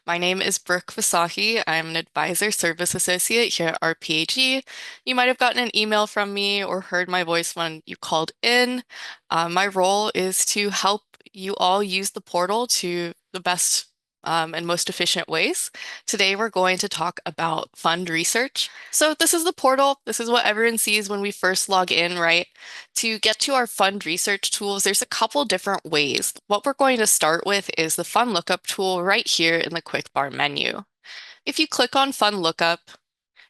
My name is Brooke Vasahi. I'm an advisor service associate here at RPAG. You might have gotten an email from me or heard my voice when you called in. My role is to help you all use the portal to the best and most efficient ways. Today, we're going to talk about fund research. So this is the portal. This is what everyone sees when we first log in, right? To get to our fund research tools, there's a couple different ways. What we're going to start with is the Fund Lookup tool right here in the quick bar menu. If you click on Fund Lookup,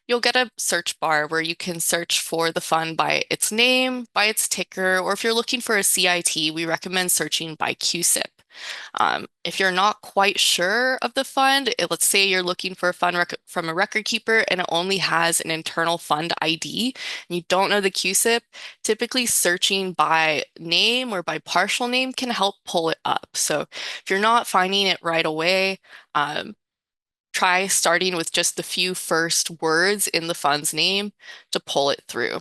you'll get a search bar where you can search for the fund by its name, by its ticker, or if you're looking for a CIT, we recommend searching by CUSIP. If you're not quite sure of the fund, let's say you're looking for a fund from a record keeper and it only has an internal fund ID, and you don't know the CUSIP, typically searching by name or by partial name can help pull it up. So if you're not finding it right away, try starting with just the few first words in the fund's name to pull it through.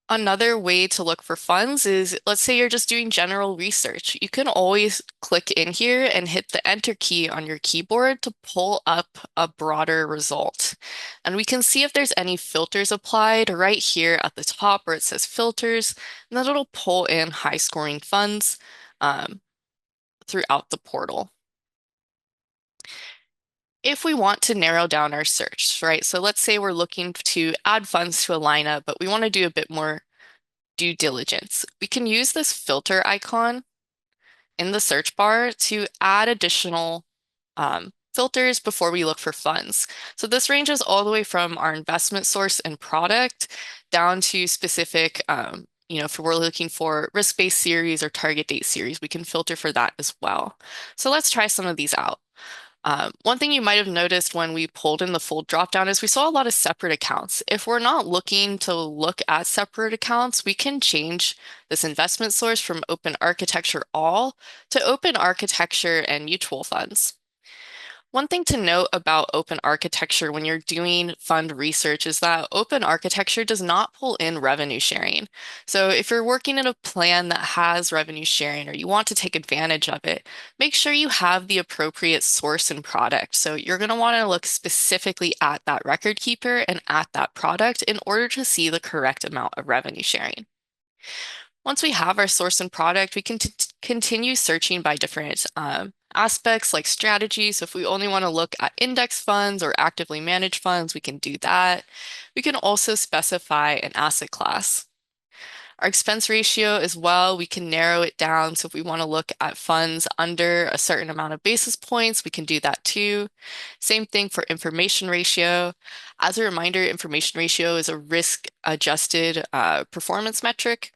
Another way to look for funds is, let's say you're just doing general research. You can always click in here and hit the enter key on your keyboard to pull up a broader result. And we can see if there's any filters applied right here at the top where it says filters, and then it'll pull in high scoring funds throughout the portal. If we want to narrow down our search, right? So let's say we're looking to add funds to a lineup, but we want to do a bit more due diligence. We can use this filter icon in the search bar to add additional filters before we look for funds. So this ranges all the way from our investment source and product down to specific, if we're looking for risk-based series or target date series, we can filter for that as well. So let's try some of these out. One thing you might have noticed when we pulled in the full dropdown is we saw a lot of separate accounts. If we're not looking to look at separate accounts, we can change this investment source from open architecture all to open architecture and mutual funds. One thing to note about open architecture when you're doing fund research is that open architecture does not pull in revenue sharing. So if you're working in a plan that has revenue sharing or you want to take advantage of it, make sure you have the appropriate source and product. So you're going to want to look specifically at that record keeper and at that product in order to see the correct amount of revenue sharing. Once we have our source and product, we can continue searching by different aspects like strategy. So if we only want to look at index funds or actively managed funds, we can do that. We can also specify an asset class. Our expense ratio as well, we can narrow it down. So if we want to look at funds under a certain amount of basis points, we can do that too. Same thing for information ratio. As a reminder, information ratio is a risk-adjusted performance metric.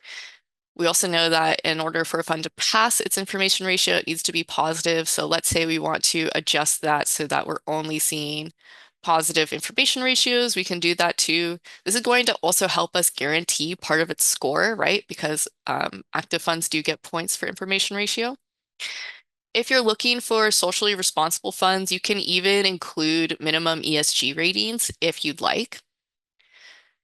We also know that in order for a fund to pass its information ratio, it needs to be positive. So let's say we want to adjust that so that we're only seeing positive information ratios. We can do that too. This is going to also help us guarantee part of its score, right? Because active funds do get points for information ratio. If you're looking for socially responsible funds, you can even include minimum ESG ratings if you'd like.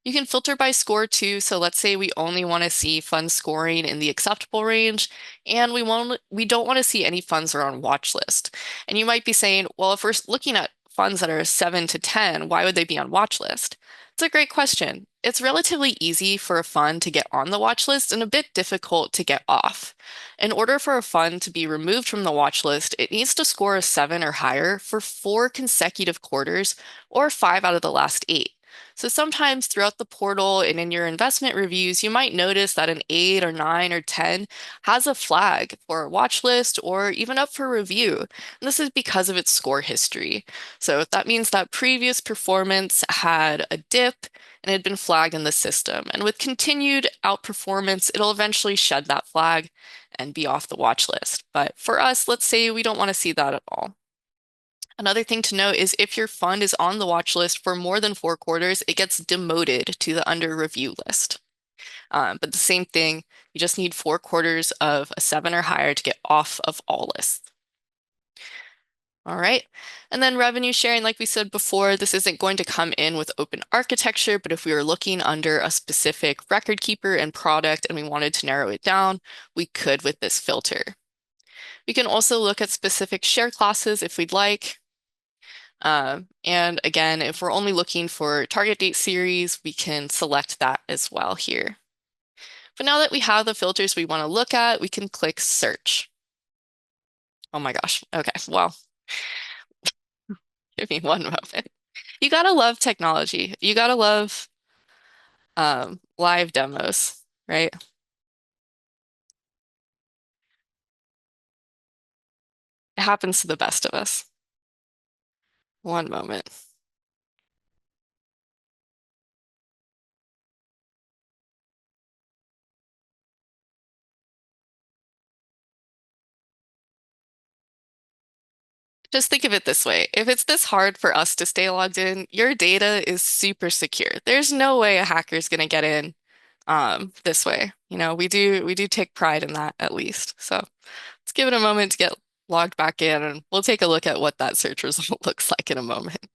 You can filter by score too. So let's say we only want to see funds scoring in the acceptable range, and we don't want to see any funds that are on watch list. And you might be saying, well, if we're looking at funds that are 7 to 10, why would they be on watch list? It's a great question. It's relatively easy for a fund to get on the watch list and a bit difficult to get off. In order for a fund to be removed from the watch list, it needs to score a 7 or higher for 4 consecutive quarters or 5 out of the last 8. So sometimes throughout the portal and in your investment reviews, you might notice that an 8 or 9 or 10 has a flag for a watch list or even up for review. And this is because of its score history. So that means that previous performance had a dip and had been flagged in the system. And with continued outperformance, it'll eventually shed that flag and be off the watch list. But for us, let's say we don't want to see that at all. Another thing to note is if your fund is on the watch list for more than 4 quarters, it gets demoted to the under review list. But the same thing, you just need 4 quarters of a 7 or higher to get off of all lists. All right. And then revenue sharing, like we said before, this isn't going to come in with open architecture, but if we were looking under a specific record keeper and product and we wanted to narrow it down, we could with this filter. We can also look at specific share classes if we'd like. And again, if we're only looking for target date series, we can select that as well here. But now that we have the filters we want to look at, we can click search. Oh my gosh. Okay, well, give me one moment. You gotta love technology. You gotta love live demos, right? It happens to the best of us. One moment. Just think of it this way. If it's this hard for us to stay logged in, your data is super secure. There's no way a hacker is going to get in this way. We do take pride in that at least. So let's give it a moment to get logged back in and we'll take a look at what that search result looks like in a moment.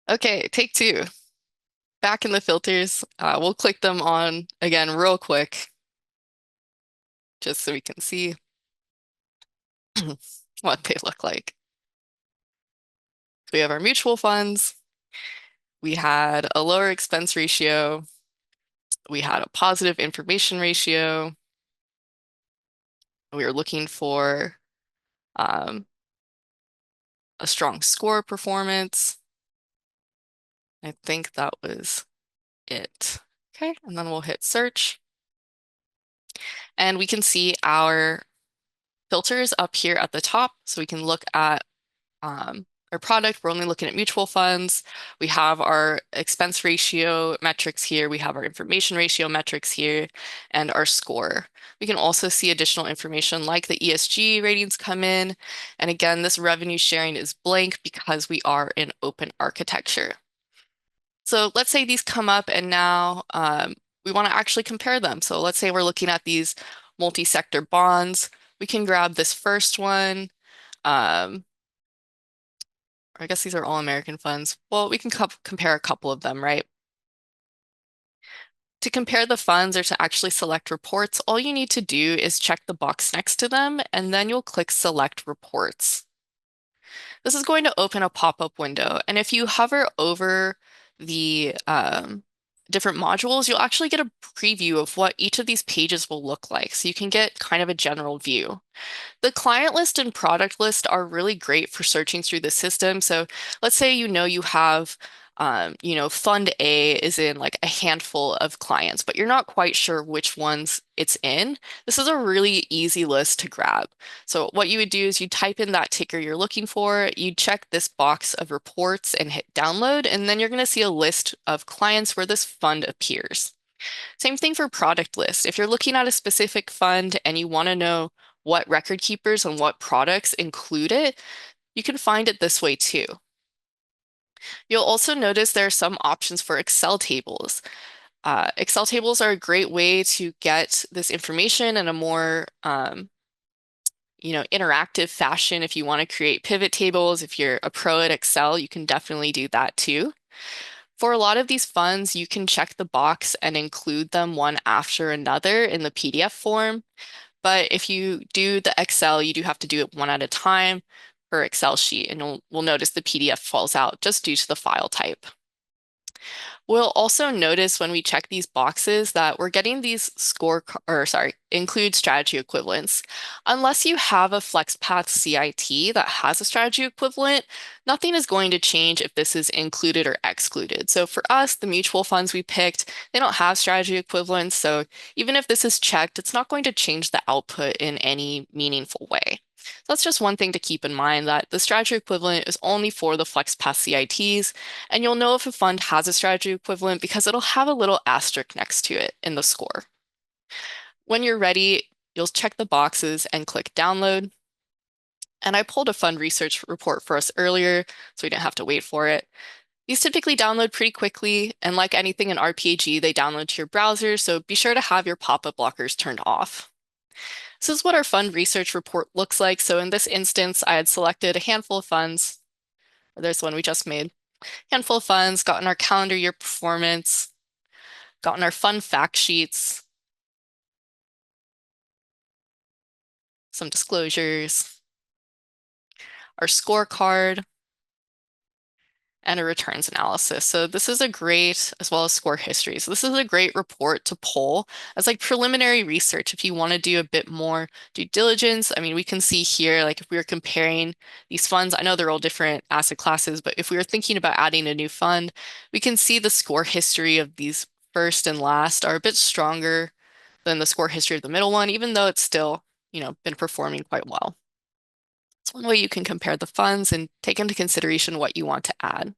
Okay, take two. Back in the filters, we'll click them on again real quick just so we can see what they look like. We have our mutual funds. We had a lower expense ratio. We had a positive information ratio. We were looking for um, a strong score performance. I think that was it. Okay, and then we'll hit search. And we can see our filters up here at the top. So we can look at our product. We're only looking at mutual funds. We have our expense ratio metrics here. We have our information ratio metrics here and our score. We can also see additional information like the ESG ratings come in. And again, this revenue sharing is blank because we are in open architecture. So let's say these come up and now we want to actually compare them. So let's say we're looking at these multi-sector bonds. We can grab this first one. Um, I guess these are all American funds. Well, we can compare a couple of them, right? To compare the funds or to actually select reports, all you need to do is check the box next to them, and then you'll click Select Reports. This is going to open a pop-up window, and if you hover over the different modules, you'll actually get a preview of what each of these pages will look like, so you can get kind of a general view. The client list and product list are really great for searching through the system. So let's say you have, Fund A is in like a handful of clients, but you're not quite sure which ones it's in. This is a really easy list to grab. So what you would do is you type in that ticker you're looking for, you check this box of reports and hit download, and then you're going to see a list of clients where this fund appears. Same thing for product list. If you're looking at a specific fund and you want to know what record keepers and what products include it, you can find it this way too. You'll also notice there are some options for Excel tables. Excel tables are a great way to get this information in a more interactive fashion. If you want to create pivot tables, if you're a pro at Excel, you can definitely do that too. For a lot of these funds, you can check the box and include them one after another in the PDF form. But if you do the Excel, you do have to do it one at a time per Excel sheet, and we'll notice the PDF falls out just due to the file type. We'll also notice when we check these boxes that we're getting these include strategy equivalents. Unless you have a FlexPath CIT that has a strategy equivalent, nothing is going to change if this is included or excluded. So for us, the mutual funds we picked, they don't have strategy equivalents. So even if this is checked, it's not going to change the output in any meaningful way. So that's just one thing to keep in mind, that the strategy equivalent is only for the FlexPath CITs, and you'll know if a fund has a strategy equivalent because it'll have a little asterisk next to it in the score. When you're ready, you'll check the boxes and click download. And I pulled a fund research report for us earlier, so we didn't have to wait for it. These typically download pretty quickly, and like anything in RPAG, they download to your browser, so be sure to have your pop-up blockers turned off. This is what our fund research report looks like. So in this instance, I had selected a handful of funds. There's one we just made. Handful of funds, gotten our calendar year performance, gotten our fund fact sheets, some disclosures, our scorecard, and a returns analysis. So this is a great, as well as score history. So this is a great report to pull as like preliminary research if you want to do a bit more due diligence. I mean, we can see here, like if we were comparing these funds, I know they're all different asset classes, but if we were thinking about adding a new fund, we can see the score history of these first and last are a bit stronger than the score history of the middle one, even though it's still, been performing quite well. It's one way you can compare the funds and take into consideration what you want to add.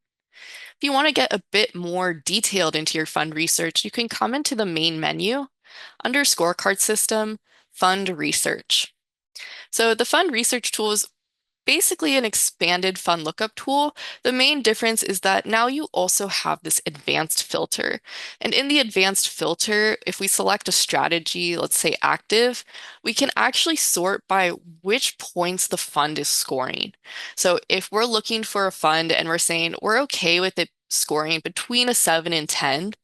If you want to get a bit more detailed into your fund research, you can come into the main menu under scorecard system, fund research. So the fund research tool is basically an expanded fund lookup tool. The main difference is that now you also have this advanced filter. And in the advanced filter, if we select a strategy, let's say active, we can actually sort by which points the fund is scoring. So if we're looking for a fund and we're saying we're okay with it scoring between a 7 and 10,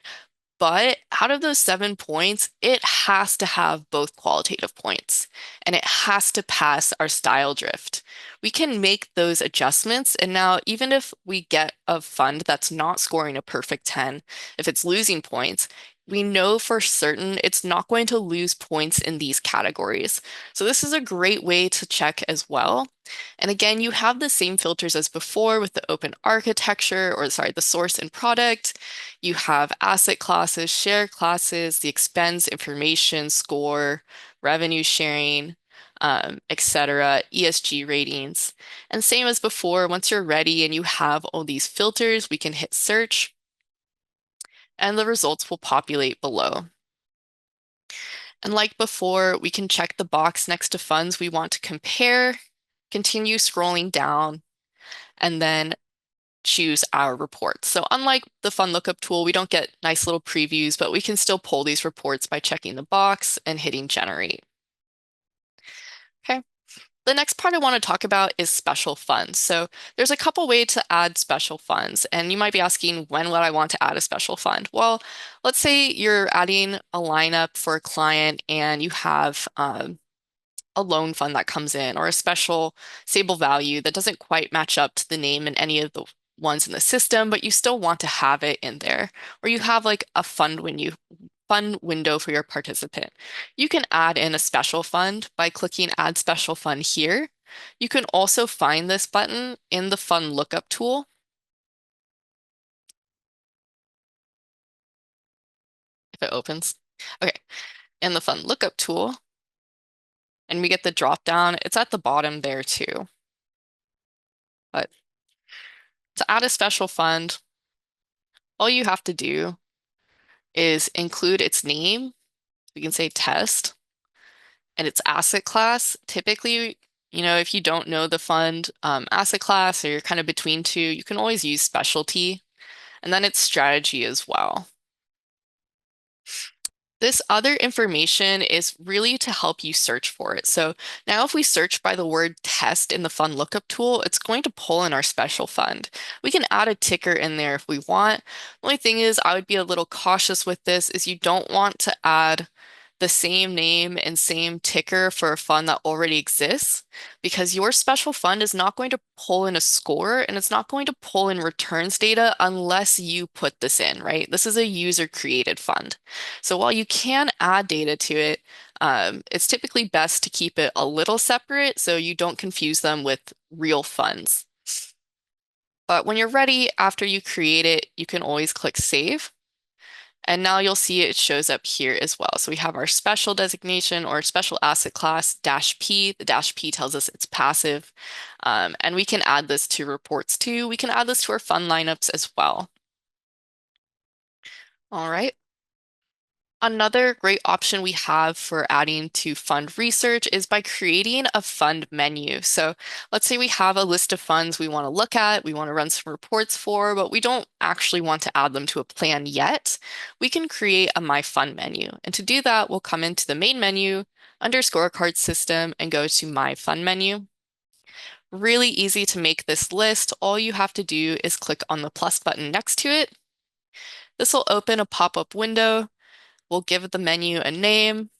but out of those 7 points, it has to have both qualitative points and it has to pass our style drift. We can make those adjustments. And now, even if we get a fund that's not scoring a perfect 10, if it's losing points, we know for certain it's not going to lose points in these categories. So this is a great way to check as well. And again, you have the same filters as before with the open architecture, or sorry, the source and product. You have asset classes, share classes, the expense information, score, revenue sharing, etc., ESG ratings. And same as before, once you're ready and you have all these filters, we can hit search and the results will populate below. And like before, we can check the box next to funds we want to compare, continue scrolling down, and then choose our reports. So unlike the fund lookup tool, we don't get nice little previews, but we can still pull these reports by checking the box and hitting generate. Okay. The next part I want to talk about is special funds. So there's a couple ways to add special funds, and you might be asking, when would I want to add a special fund? Well, let's say you're adding a lineup for a client and you have a loan fund that comes in or a special stable value that doesn't quite match up to the name in any of the ones in the system, but you still want to have it in there. Or you have like a fund window for your participant. You can add in a special fund by clicking Add Special Fund here. You can also find this button in the Fund Lookup tool. If it opens. Okay, in the Fund Lookup tool, and we get the drop down. It's at the bottom there too. But to add a special fund, all you have to do is include its name. We can say test and its asset class. Typically, if you don't know the fund asset class or you're kind of between two, you can always use specialty and then its strategy as well. This other information is really to help you search for it. So now if we search by the word test in the fund lookup tool, it's going to pull in our special fund. We can add a ticker in there if we want. The only thing is I would be a little cautious with this is you don't want to add the same name and same ticker for a fund that already exists because your special fund is not going to pull in a score and it's not going to pull in returns data unless you put this in, right? This is a user created fund. So while you can add data to it, it's typically best to keep it a little separate so you don't confuse them with real funds. But when you're ready, after you create it, you can always click Save. And now you'll see it shows up here as well. So we have our special designation or special asset class -P. The -P tells us it's passive. And we can add this to reports too. We can add this to our fund lineups as well. All right. Another great option we have for adding to fund research is by creating a fund menu. So let's say we have a list of funds we want to look at, we want to run some reports for, but we don't actually want to add them to a plan yet. We can create a My Fund menu. And to do that, we'll come into the main menu, under scorecard system and go to My Fund menu. Really easy to make this list. All you have to do is click on the plus button next to it. This will open a pop-up window. We'll give the menu a name.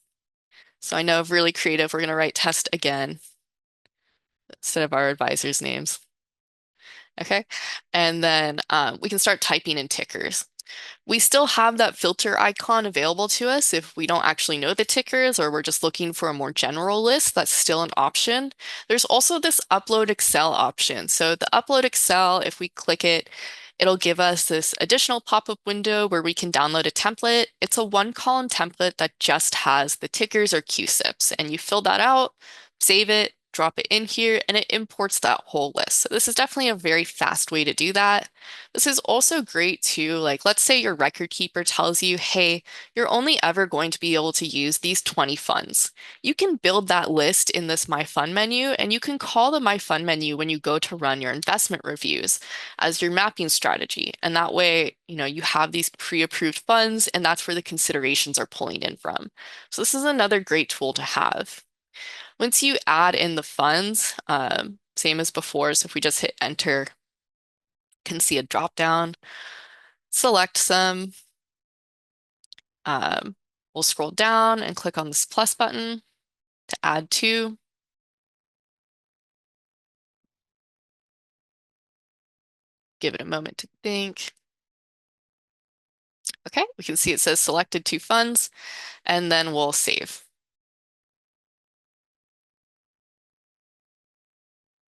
So I know really creative, we're going to write test again instead of our advisors' names. Okay. And then we can start typing in tickers. We still have that filter icon available to us if we don't actually know the tickers or we're just looking for a more general list. That's still an option. There's also this upload Excel option. So the upload Excel, if we click it, it'll give us this additional pop-up window where we can download a template. It's a one-column template that just has the tickers or QSIPs, and you fill that out, save it, drop it in here, and it imports that whole list. So this is definitely a very fast way to do that. This is also great too, like let's say your record keeper tells you, hey, you're only ever going to be able to use these 20 funds. You can build that list in this My Fund menu, and you can call the My Fund menu when you go to run your investment reviews as your mapping strategy. And that way, you have these pre-approved funds, and that's where the considerations are pulling in from. So this is another great tool to have. Once you add in the funds, same as before, so if we just hit enter, you can see a drop down, select some. We'll scroll down and click on this plus button to add to. Give it a moment to think. Okay, we can see it says selected 2 funds, and then we'll save.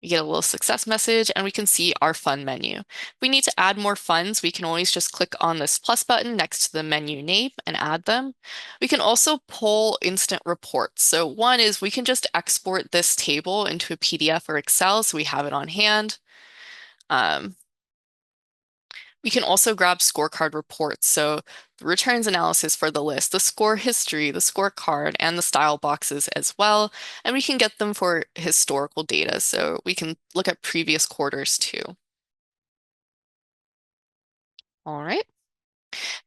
We get a little success message and we can see our fund menu. If we need to add more funds, we can always just click on this plus button next to the menu name and add them. We can also pull instant reports. So one is we can just export this table into a PDF or Excel so we have it on hand. We can also grab scorecard reports. So the returns analysis for the list, the score history, the scorecard, and the style boxes as well. And we can get them for historical data. So we can look at previous quarters too. All right.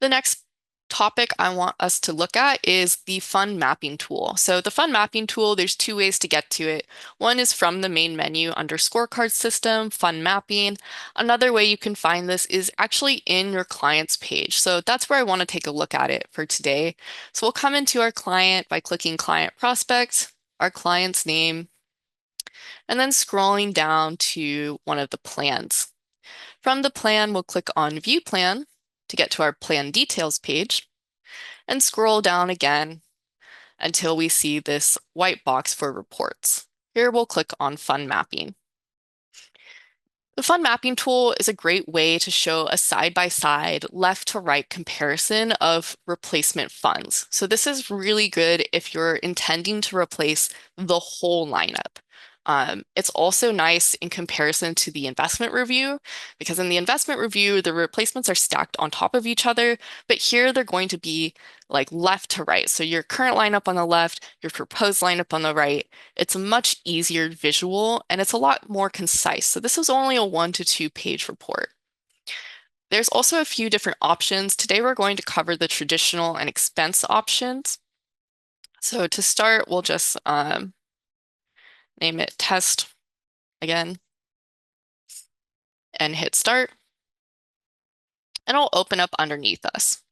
The next topic I want us to look at is the fund mapping tool. So the fund mapping tool, there's 2 ways to get to it. One is from the main menu under scorecard system, fund mapping. Another way you can find this is actually in your client's page. So that's where I want to take a look at it for today. So we'll come into our client by clicking client prospect, our client's name, and then scrolling down to one of the plans. From the plan, we'll click on View Plan to get to our plan details page and scroll down again until we see this white box for reports. Here we'll click on Fund Mapping. The fund mapping tool is a great way to show a side-by-side left to right comparison of replacement funds. So this is really good if you're intending to replace the whole lineup. It's also nice in comparison to the investment review, because in the investment review, the replacements are stacked on top of each other, but here they're going to be like left to right. So your current lineup on the left, your proposed lineup on the right. It's a much easier visual and it's a lot more concise. So this is only a 1 to 2 page report. There's also a few different options. Today we're going to cover the traditional and expense options. So to start, we'll just name it test again and hit start. And it'll open up underneath us.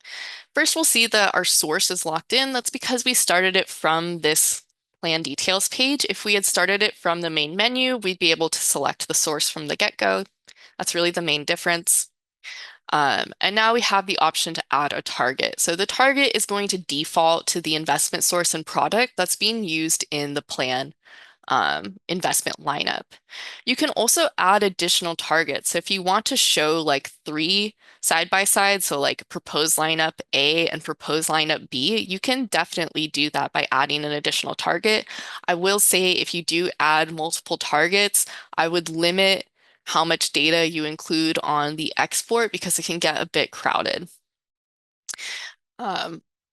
First, we'll see that our source is locked in. That's because we started it from this plan details page. If we had started it from the main menu, we'd be able to select the source from the get-go. That's really the main difference. And now we have the option to add a target. So the target is going to default to the investment source and product that's being used in the plan investment lineup. You can also add additional targets. So if you want to show like 3 side by side, so like proposed lineup A and proposed lineup B, you can definitely do that by adding an additional target. I will say if you do add multiple targets, I would limit how much data you include on the export because it can get a bit crowded.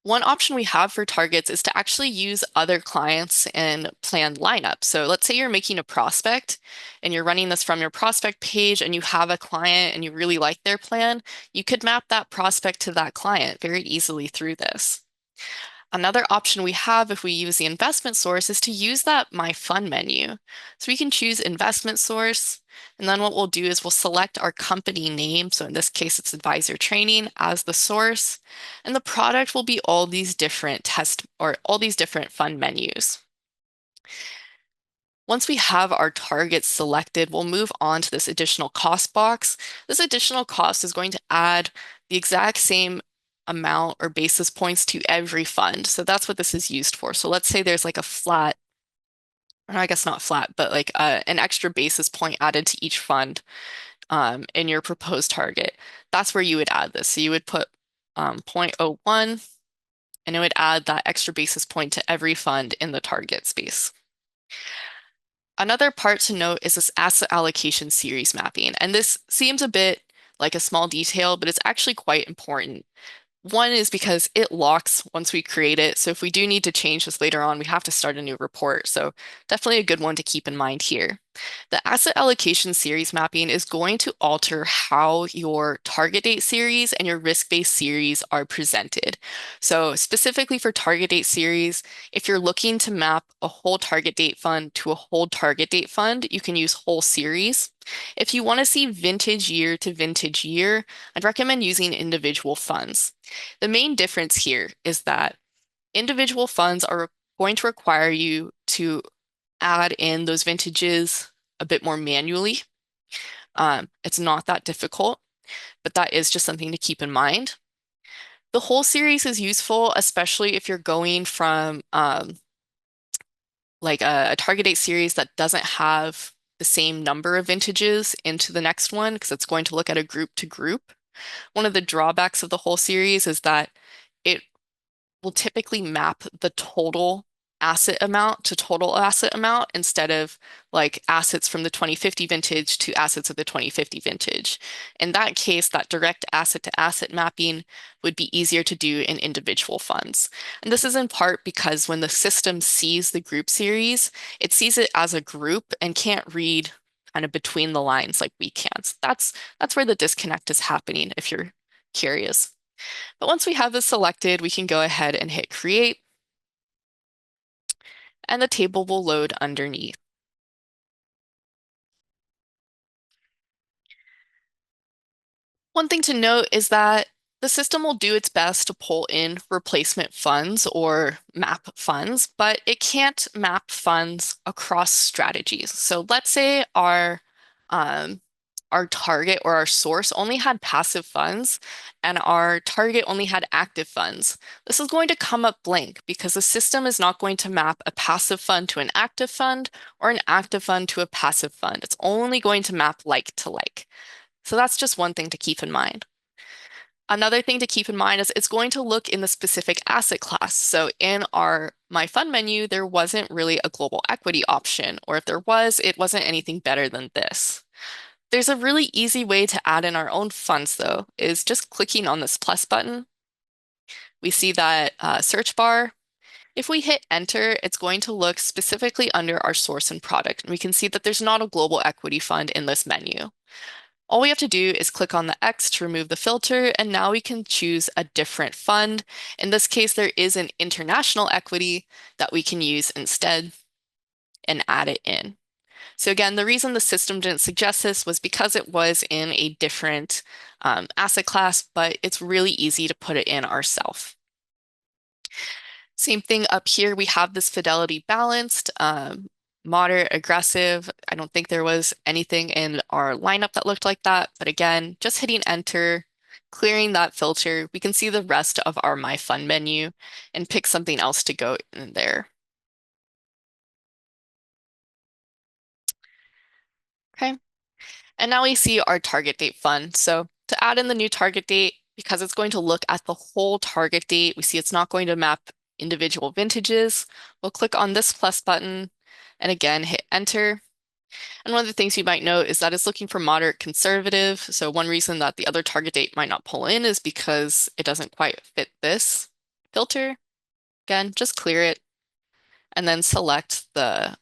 One option we have for targets is to actually use other clients and plan lineup. So let's say you're making a prospect and you're running this from your prospect page and you have a client and you really like their plan, you could map that prospect to that client very easily through this. Another option we have if we use the investment source is to use that My Fund menu. So we can choose investment source, and then what we'll do is we'll select our company name. So in this case, it's advisor training as the source, and the product will be all these different all these different fund menus. Once we have our targets selected, we'll move on to this additional cost box. This additional cost is going to add the exact same amount or basis points to every fund. So that's what this is used for. So let's say there's like a flat, or I guess not flat, but like an extra basis point added to each fund in your proposed target. That's where you would add this. So you would put 0.01 and it would add that extra basis point to every fund in the target space. Another part to note is this asset allocation series mapping. And this seems a bit like a small detail, but it's actually quite important. One is because it locks once we create it. So if we do need to change this later on, we have to start a new report. So definitely a good one to keep in mind here. The asset allocation series mapping is going to alter how your target date series and your risk-based series are presented. So specifically for target date series, if you're looking to map a whole target date fund to a whole target date fund, you can use whole series. If you want to see vintage year to vintage year, I'd recommend using individual funds. The main difference here is that individual funds are going to require you to add in those vintages a bit more manually. It's not that difficult, but that is just something to keep in mind. The whole series is useful, especially if you're going from like a target date series that doesn't have the same number of vintages into the next one, because it's going to look at a group to group. One of the drawbacks of the whole series is that it will typically map the total asset amount to total asset amount instead of like assets from the 2050 vintage to assets of the 2050 vintage. In that case, that direct asset to asset mapping would be easier to do in individual funds. And this is in part because when the system sees the group series, it sees it as a group and can't read kind of between the lines like we can. So that's where the disconnect is happening if you're curious. But once we have this selected, we can go ahead and hit create, and the table will load underneath. One thing to note is that the system will do its best to pull in replacement funds or map funds, but it can't map funds across strategies. So let's say um, our target or our source only had passive funds and our target only had active funds. This is going to come up blank because the system is not going to map a passive fund to an active fund or an active fund to a passive fund. It's only going to map like to like. So that's just one thing to keep in mind. Another thing to keep in mind is it's going to look in the specific asset class. So in our My Fund menu, there wasn't really a global equity option, or if there was, it wasn't anything better than this. There's a really easy way to add in our own funds, though, is just clicking on this plus button. We see that search bar. If we hit enter, it's going to look specifically under our source and product. And we can see that there's not a global equity fund in this menu. All we have to do is click on the X to remove the filter, and now we can choose a different fund. In this case, there is an international equity that we can use instead and add it in. So again, the reason the system didn't suggest this was because it was in a different asset class, but it's really easy to put it in ourselves. Same thing up here, we have this fidelity balanced, moderate, aggressive. I don't think there was anything in our lineup that looked like that, but again, just hitting enter, clearing that filter, we can see the rest of our My Fund menu and pick something else to go in there. Okay. And now we see our target date fund. So to add in the new target date, because it's going to look at the whole target date, we see it's not going to map individual vintages. We'll click on this plus button and again hit enter. And one of the things you might note is that it's looking for moderate conservative. So one reason that the other target date might not pull in is because it doesn't quite fit this filter. Again, just clear it and then select the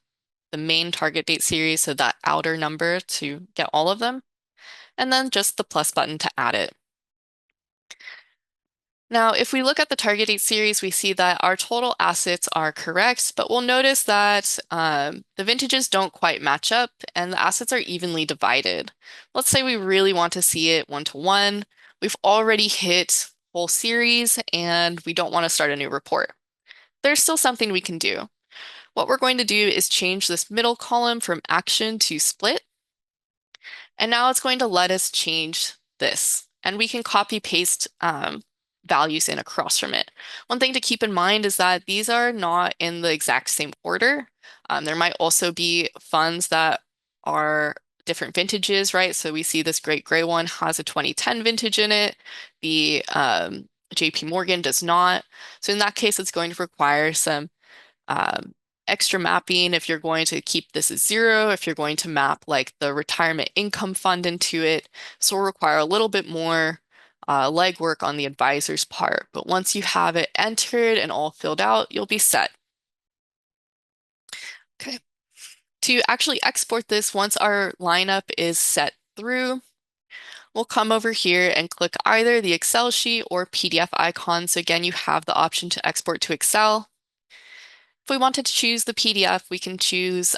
main target date series, so that outer number to get all of them, and then just the plus button to add it. Now, if we look at the target date series, we see that our total assets are correct, but we'll notice that the vintages don't quite match up and the assets are evenly divided. Let's say we really want to see it one to one. We've already hit whole series and we don't want to start a new report. There's still something we can do. What we're going to do is change this middle column from action to split. And now it's going to let us change this. And we can copy paste values in across from it. One thing to keep in mind is that these are not in the exact same order. There might also be funds that are different vintages, right? So we see this great gray one has a 2010 vintage in it. The JP Morgan does not. So in that case, it's going to require some um, extra mapping if you're going to keep this as zero, if you're going to map like the retirement income fund into it. So will require a little bit more legwork on the advisor's part. But once you have it entered and all filled out, you'll be set. Okay. To actually export this, once our lineup is set through, we'll come over here and click either the Excel sheet or PDF icon. So again, you have the option to export to Excel. If we wanted to choose the PDF, we can choose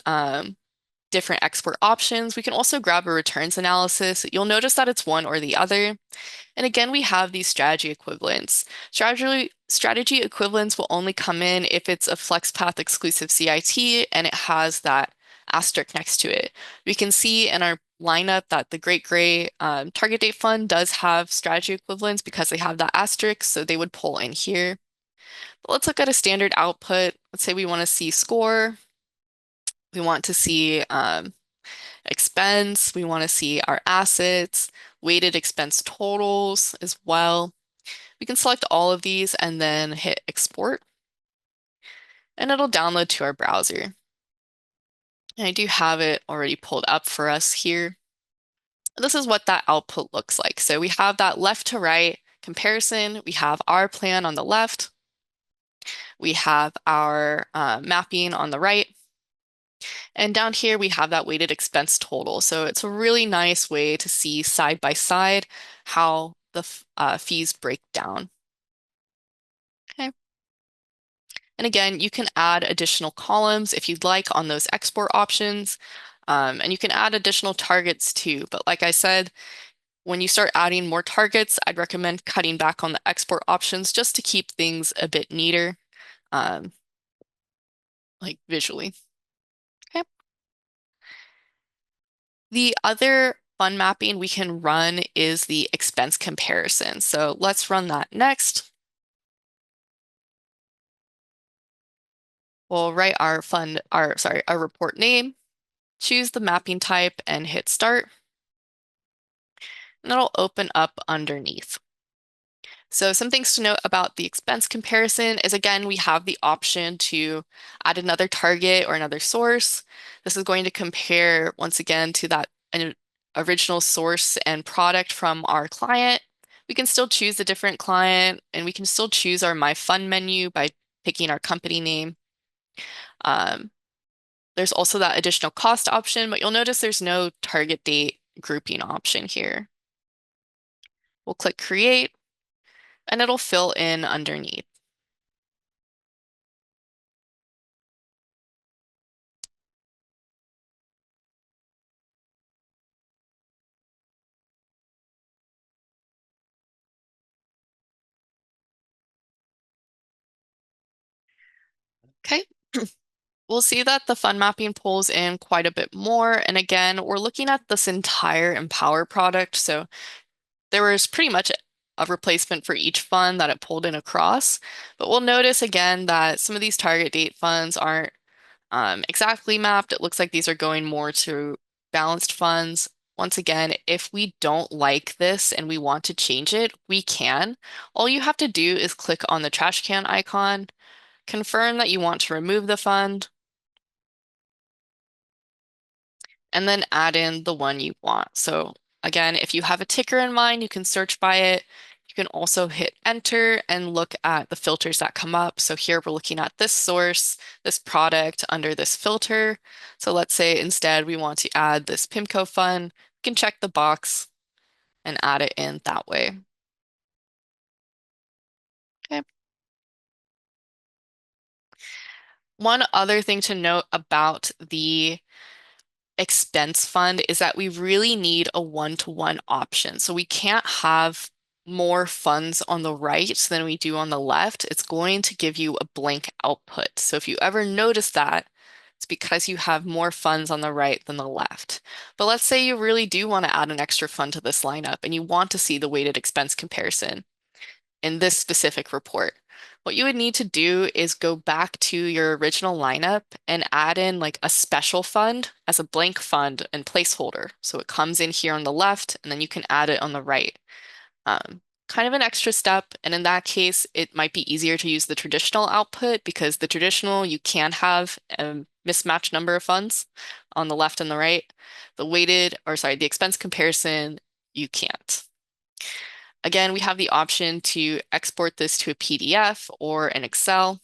different export options. We can also grab a returns analysis. You'll notice that it's one or the other. And again, we have these strategy equivalents. Strategy equivalents will only come in if it's a FlexPath exclusive CIT and it has that asterisk next to it. We can see in our lineup that the Great Gray target date fund does have strategy equivalents because they have that asterisk, so they would pull in here. But let's look at a standard output. Let's say we want to see score. We want to see expense. We want to see our assets, weighted expense totals as well. We can select all of these and then hit export, and it'll download to our browser. And I do have it already pulled up for us here. This is what that output looks like. So we have that left to right comparison. We have our plan on the left. We have our mapping on the right. And down here, we have that weighted expense total. So it's a really nice way to see side by side how the fees break down. Okay. And again, you can add additional columns if you'd like on those export options. And you can add additional targets too. But like I said, when you start adding more targets, I'd recommend cutting back on the export options just to keep things a bit neater, um, like visually. Okay. The other fund mapping we can run is the expense comparison. So let's run that next. We'll write our our report name, choose the mapping type and hit start. And it'll open up underneath. So some things to note about the expense comparison is again, we have the option to add another target or another source. This is going to compare once again to that original source and product from our client. We can still choose a different client and we can still choose our My Fund menu by picking our company name. Um, there's also that additional cost option, but you'll notice there's no target date grouping option here. We'll click create and it'll fill in underneath. Okay. We'll see that the fund mapping pulls in quite a bit more. And again, we're looking at this entire Empower product. So there was pretty much a replacement for each fund that it pulled in across. But we'll notice again that some of these target date funds aren't exactly mapped. It looks like these are going more to balanced funds. Once again, if we don't like this and we want to change it, we can. All you have to do is click on the trash can icon, confirm that you want to remove the fund, and then add in the one you want. So again, if you have a ticker in mind, you can search by it. You can also hit enter and look at the filters that come up. So here we're looking at this source, this product under this filter. So let's say instead we want to add this PIMCO fund. We can check the box and add it in that way. One other thing to note about the expense fund is that we really need a one-to-one option. So we can't have more funds on the right than we do on the left. It's going to give you a blank output. So if you ever notice that, it's because you have more funds on the right than the left. But let's say you really do want to add an extra fund to this lineup and you want to see the weighted expense comparison in this specific report. What you would need to do is go back to your original lineup and add in like a special fund as a blank fund and placeholder. So it comes in here on the left and then you can add it on the right. Kind of an extra step. And in that case, it might be easier to use the traditional output because the traditional, you can have a mismatched number of funds on the left and the right. The expense comparison, you can't. Again, we have the option to export this to a PDF or an Excel,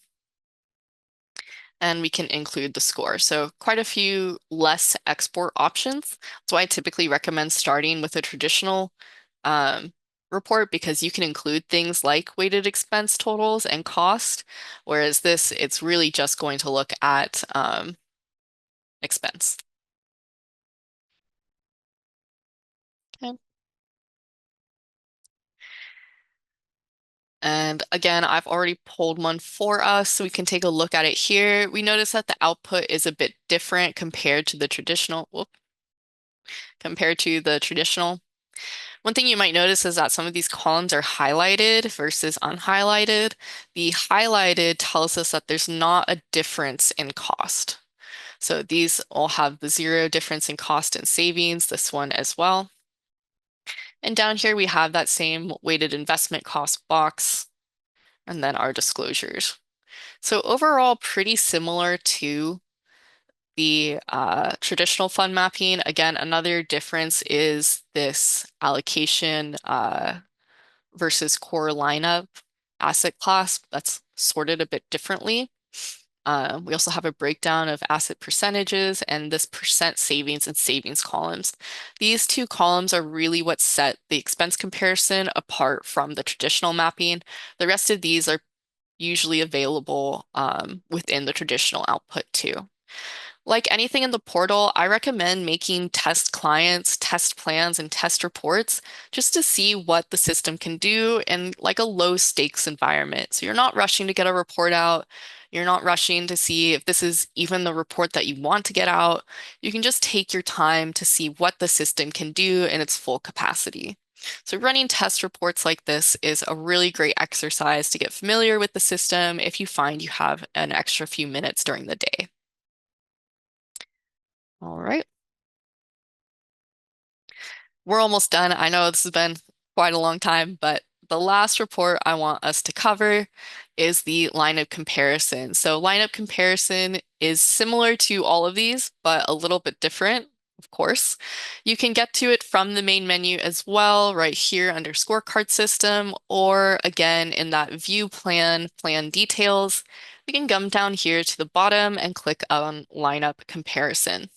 and we can include the score. So quite a few less export options. That's why I typically recommend starting with a traditional report because you can include things like weighted expense totals and cost, whereas this, it's really just going to look at expense. Okay. And again, I've already pulled one for us, so we can take a look at it here. We notice that the output is a bit different compared to the traditional, One thing you might notice is that some of these columns are highlighted versus unhighlighted. The highlighted tells us that there's not a difference in cost. So these all have the zero difference in cost and savings, this one as well. And down here we have that same weighted investment cost box and then our disclosures. So overall, pretty similar to the traditional fund mapping. Again, another difference is this allocation versus core lineup asset class that's sorted a bit differently. We also have a breakdown of asset percentages and this percent savings and savings columns. These two columns are really what set the expense comparison apart from the traditional mapping. The rest of these are usually available within the traditional output too. Like anything in the portal, I recommend making test clients, test plans, and test reports just to see what the system can do in like a low stakes environment. So you're not rushing to get a report out. You're not rushing to see if this is even the report that you want to get out. You can just take your time to see what the system can do in its full capacity. So running test reports like this is a really great exercise to get familiar with the system if you find you have an extra few minutes during the day. All right. We're almost done. I know this has been quite a long time, but the last report I want us to cover is the lineup comparison. So lineup comparison is similar to all of these, but a little bit different, of course. You can get to it from the main menu as well, right here under scorecard system, or again in that view plan details. We can come down here to the bottom and click on lineup comparison.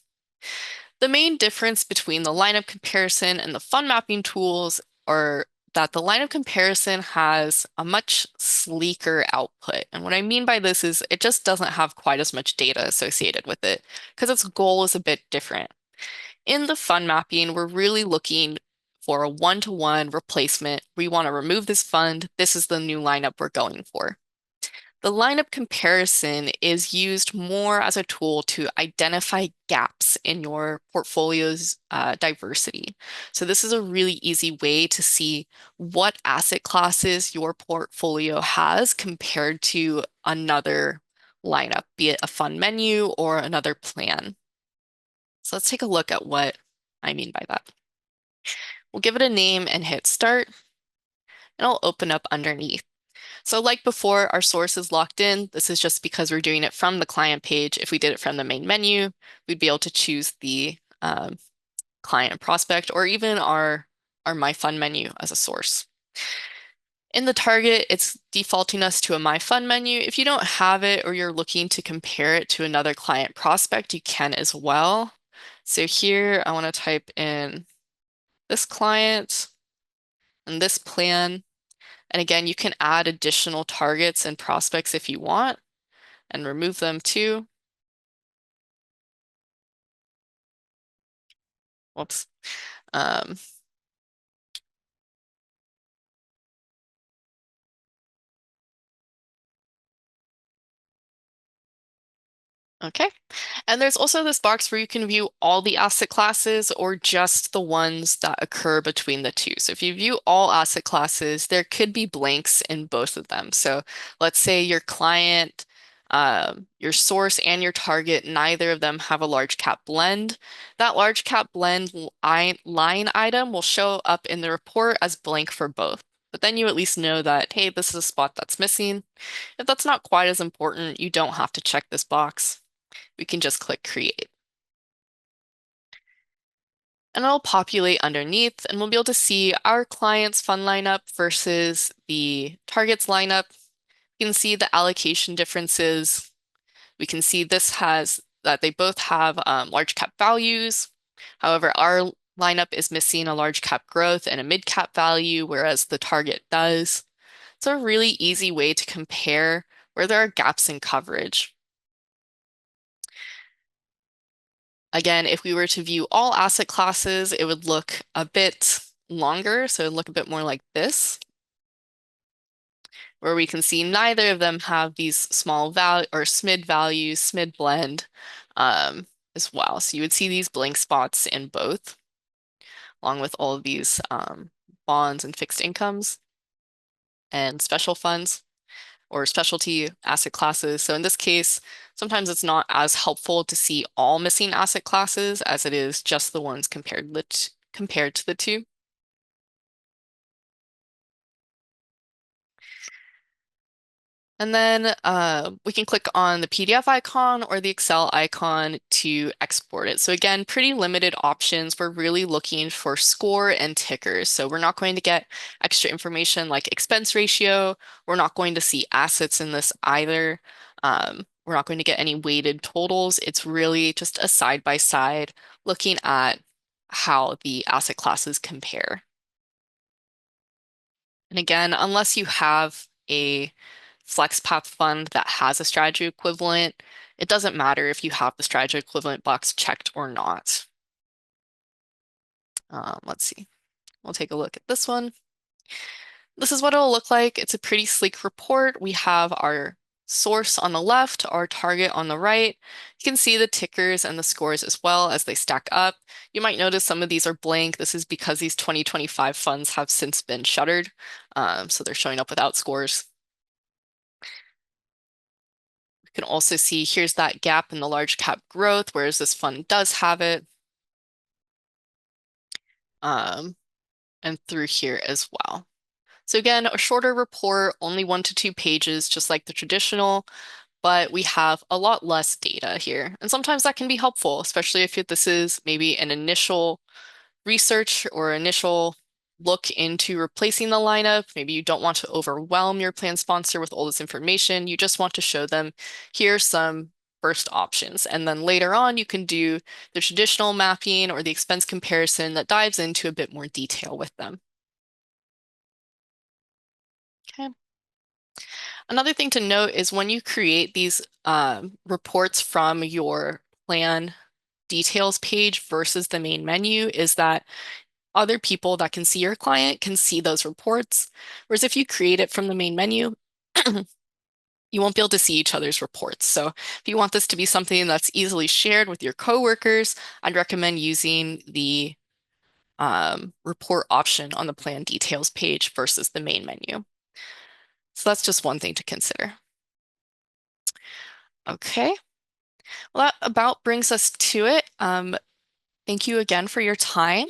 The main difference between the lineup comparison and the fund mapping tools are that the lineup comparison has a much sleeker output. And what I mean by this is it just doesn't have quite as much data associated with it because its goal is a bit different. In the fund mapping, we're really looking for a one-to-one replacement. We want to remove this fund. This is the new lineup we're going for. The lineup comparison is used more as a tool to identify gaps in your portfolio's diversity. So this is a really easy way to see what asset classes your portfolio has compared to another lineup, be it a fund menu or another plan. So let's take a look at what I mean by that. We'll give it a name and hit start, and it'll open up underneath. So like before, our source is locked in. This is just because we're doing it from the client page. If we did it from the main menu, we'd be able to choose the client prospect or even our My Fund menu as a source. In the target, it's defaulting us to a My Fund menu. If you don't have it or you're looking to compare it to another client prospect, you can as well. So here I want to type in this client and this plan. And again, you can add additional targets and prospects if you want. and remove them too. Whoops. Um, okay. And there's also this box where you can view all the asset classes or just the ones that occur between the two. So if you view all asset classes, there could be blanks in both of them. So let's say your client, your source and your target, neither of them have a large cap blend. That large cap blend line item will show up in the report as blank for both. But then you at least know that, hey, this is a spot that's missing. If that's not quite as important, you don't have to check this box. We can just click create. And it'll populate underneath, and we'll be able to see our client's fund lineup versus the target's lineup. You can see the allocation differences. We can see this has that they both have large cap values. However, our lineup is missing a large cap growth and a mid cap value, whereas the target does. It's a really easy way to compare where there are gaps in coverage. Again, if we were to view all asset classes, it would look a bit longer. So it would look a bit more like this, where we can see neither of them have these small value or SMID values, SMID blend as well. So you would see these blank spots in both, along with all of these bonds and fixed incomes and special funds or specialty asset classes. So in this case, sometimes it's not as helpful to see all missing asset classes as it is just the ones compared to the two. And then we can click on the PDF icon or the Excel icon to export it. So again, pretty limited options. We're really looking for score and tickers. So we're not going to get extra information like expense ratio. We're not going to see assets in this either. We're not going to get any weighted totals. It's really just a side by side looking at how the asset classes compare. And again, unless you have a FlexPath fund that has a strategy equivalent, it doesn't matter if you have the strategy equivalent box checked or not. Let's see. We'll take a look at this one. This is what it'll look like. It's a pretty sleek report. We have our source on the left, our target on the right. You can see the tickers and the scores as well as they stack up. You might notice some of these are blank. This is because these 2025 funds have since been shuttered. So they're showing up without scores. You can also see here's that gap in the large cap growth, whereas this fund does have it. And through here as well. So again, a shorter report, only 1 to 2 pages, just like the traditional, but we have a lot less data here. And sometimes that can be helpful, especially if this is maybe an initial research or initial look into replacing the lineup. Maybe you don't want to overwhelm your plan sponsor with all this information. You just want to show them here's some first options. And then later on, you can do the traditional mapping or the expense comparison that dives into a bit more detail with them. Okay. Another thing to note is when you create these reports from your plan details page versus the main menu is that other people that can see your client can see those reports. Whereas if you create it from the main menu, you won't be able to see each other's reports. So if you want this to be something that's easily shared with your coworkers, I'd recommend using the report option on the plan details page versus the main menu. So that's just one thing to consider. Okay, well, that about brings us to it. Thank you again for your time.